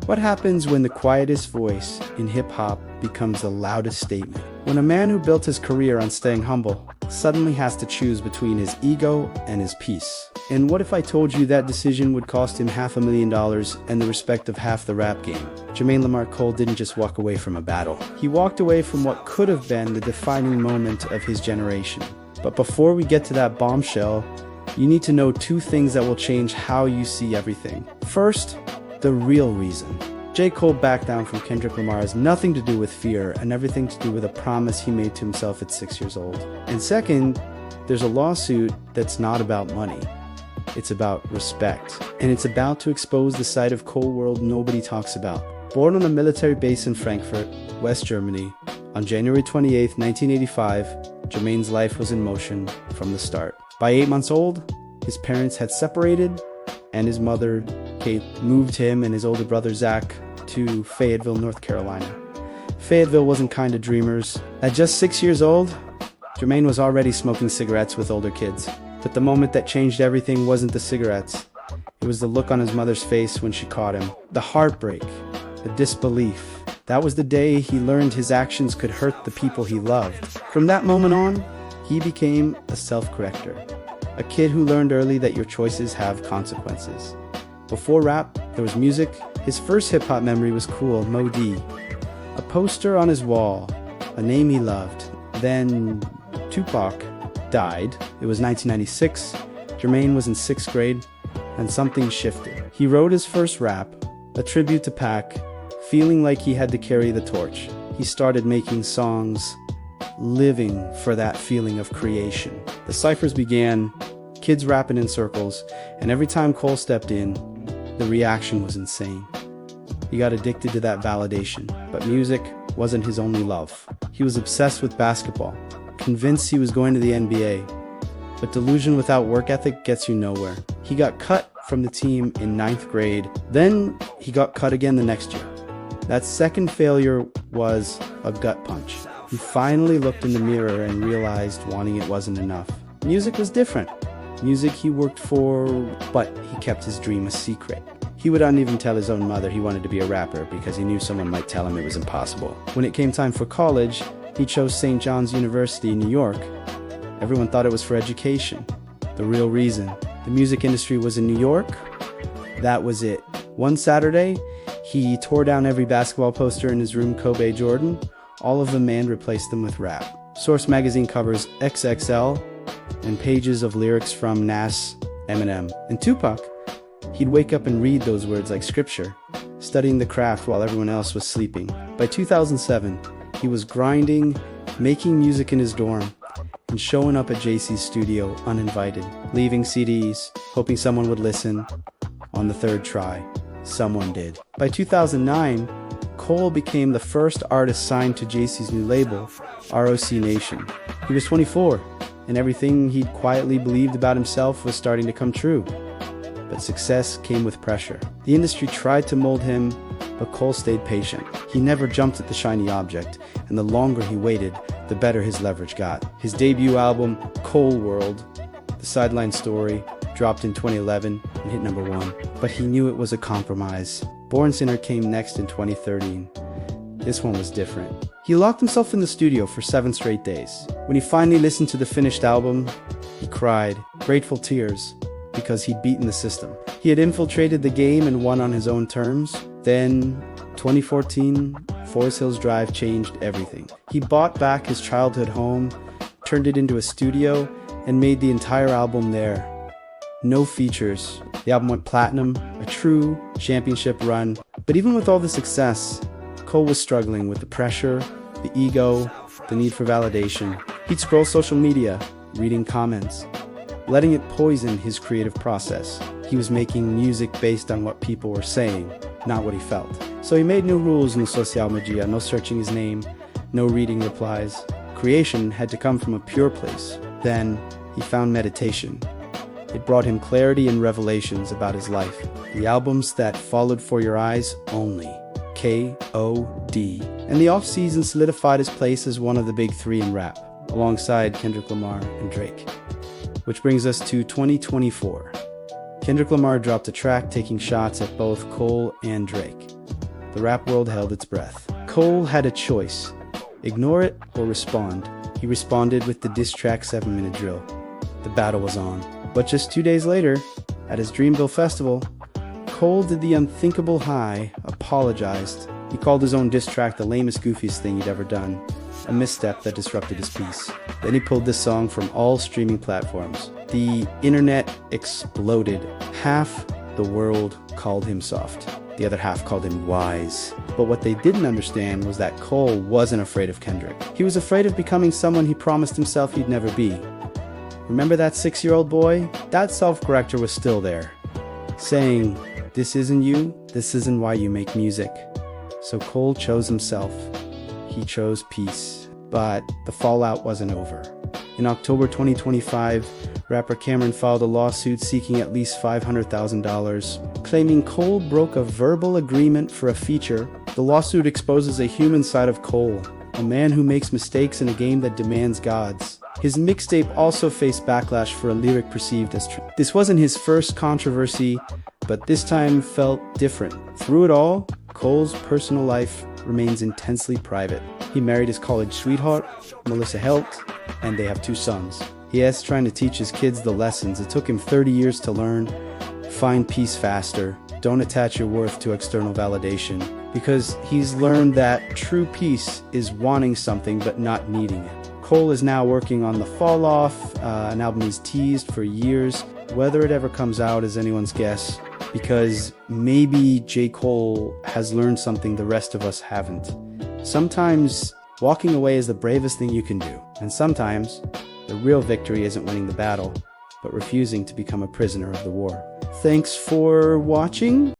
What happens when the quietest voice in hip-hop becomes the loudest statement? When a man who built his career on staying humble suddenly has to choose between his ego and his peace? And what if I told you that decision would cost him $500,000 and the respect of half the rap game? Jermaine Lamar Cole didn't just walk away from a battle. He walked away from what could have been the defining moment of his generation. But before we get to that bombshell, you need to know two things that will change how you see everything. First, the real reason. J. Cole backed down from Kendrick Lamar has nothing to do with fear and everything to do with a promise he made to himself at 6 years old. And second, there's a lawsuit that's not about money. It's about respect. And it's about to expose the side of Cole world nobody talks about. Born on a military base in Frankfurt, West Germany, on January 28, 1985, Jermaine's life was in motion from the start. By 8 months old, his parents had separated, and his mother, Kate, moved him and his older brother, Zach, to Fayetteville, North Carolina. Fayetteville wasn't kind to dreamers. At just 6 years old, Jermaine was already smoking cigarettes with older kids. But the moment that changed everything wasn't the cigarettes. It was the look on his mother's face when she caught him. The heartbreak, the disbelief. That was the day he learned his actions could hurt the people he loved. From that moment on, he became a self-corrector. A kid who learned early that your choices have consequences. Before rap, there was music. His first hip-hop memory was Cool, Mo D. A poster on his wall, a name he loved. Then Tupac died. It was 1996. Jermaine was in 6th grade, and something shifted. He wrote his first rap, a tribute to Pac, feeling like he had to carry the torch. He started making songs, living for that feeling of creation. The ciphers began, kids rapping in circles, and every time Cole stepped in, the reaction was insane. He got addicted to that validation, but music wasn't his only love. He was obsessed with basketball, convinced he was going to the NBA, but delusion without work ethic gets you nowhere. He got cut from the team in 9th grade, then he got cut again the next year. That second failure was a gut punch. He finally looked in the mirror and realized wanting it wasn't enough. Music was different. Music he worked for, but he kept his dream a secret. He would not even tell his own mother he wanted to be a rapper because he knew someone might tell him it was impossible. When it came time for college, he chose St. John's University in New York. Everyone thought it was for education. The real reason the music industry was in New York, that was it. One Saturday, he tore down every basketball poster in his room, Kobe Jordan, all of them and replaced them with rap. Source magazine covers XXL and pages of lyrics from Nas, Eminem, and Tupac. He'd wake up and read those words like scripture, studying the craft while everyone else was sleeping. By 2007, he was grinding, making music in his dorm, and showing up at JC's studio uninvited, leaving CDs, hoping someone would listen. On the third try, someone did. By 2009, Cole became the first artist signed to JC's new label, ROC Nation. He was 24, and everything he'd quietly believed about himself was starting to come true. But success came with pressure. The industry tried to mold him, but Cole stayed patient. He never jumped at the shiny object, and the longer he waited, the better his leverage got. His debut album, Cole World, The Sideline Story, dropped in 2011 and hit #1. But he knew it was a compromise. Born Sinner came next in 2013. This one was different. He locked himself in the studio for 7 straight days. When he finally listened to the finished album, he cried, grateful tears, because he'd beaten the system. He had infiltrated the game and won on his own terms. Then, 2014, Forest Hills Drive changed everything. He bought back his childhood home, turned it into a studio, and made the entire album there. No features. The album went platinum, a true championship run. But even with all the success, Cole was struggling with the pressure, the ego, the need for validation. He'd scroll social media, reading comments, letting it poison his creative process. He was making music based on what people were saying, not what he felt. So he made new rules in social media, no searching his name, no reading replies. Creation had to come from a pure place. Then he found meditation. It brought him clarity and revelations about his life. The albums that followed For Your Eyes only, K.O.D. And the off-season solidified his place as one of the big three in rap, alongside Kendrick Lamar and Drake. Which brings us to 2024. Kendrick Lamar dropped a track taking shots at both Cole and Drake. The rap world held its breath. Cole had a choice: ignore it or respond. He responded with the diss track 7-Minute Drill. The battle was on. But just 2 days later, at his Dreamville festival, Cole did the unthinkable high, apologized. He called his own diss track the lamest, goofiest thing he'd ever done, a misstep that disrupted his peace. Then he pulled this song from all streaming platforms. The internet exploded. Half the world called him soft. The other half called him wise. But what they didn't understand was that Cole wasn't afraid of Kendrick. He was afraid of becoming someone he promised himself he'd never be. Remember that 6-year-old boy? That self-corrector was still there, saying, "This isn't you, this isn't why you make music." So Cole chose himself. He chose peace. But the fallout wasn't over. In October 2025, rapper Cameron filed a lawsuit seeking at least $500,000, claiming Cole broke a verbal agreement for a feature. The lawsuit exposes a human side of Cole, a man who makes mistakes in a game that demands gods. His mixtape also faced backlash for a lyric perceived as true. This wasn't his first controversy, but this time felt different. Through it all, Cole's personal life remains intensely private. He married his college sweetheart, Melissa Helt, and they have 2 sons. He is trying to teach his kids the lessons it took him 30 years to learn. Find peace faster. Don't attach your worth to external validation. Because he's learned that true peace is wanting something but not needing it. Cole is now working on The Fall Off, an album he's teased for years. Whether it ever comes out is anyone's guess, because maybe J. Cole has learned something the rest of us haven't. Sometimes walking away is the bravest thing you can do, and sometimes the real victory isn't winning the battle, but refusing to become a prisoner of the war. Thanks for watching.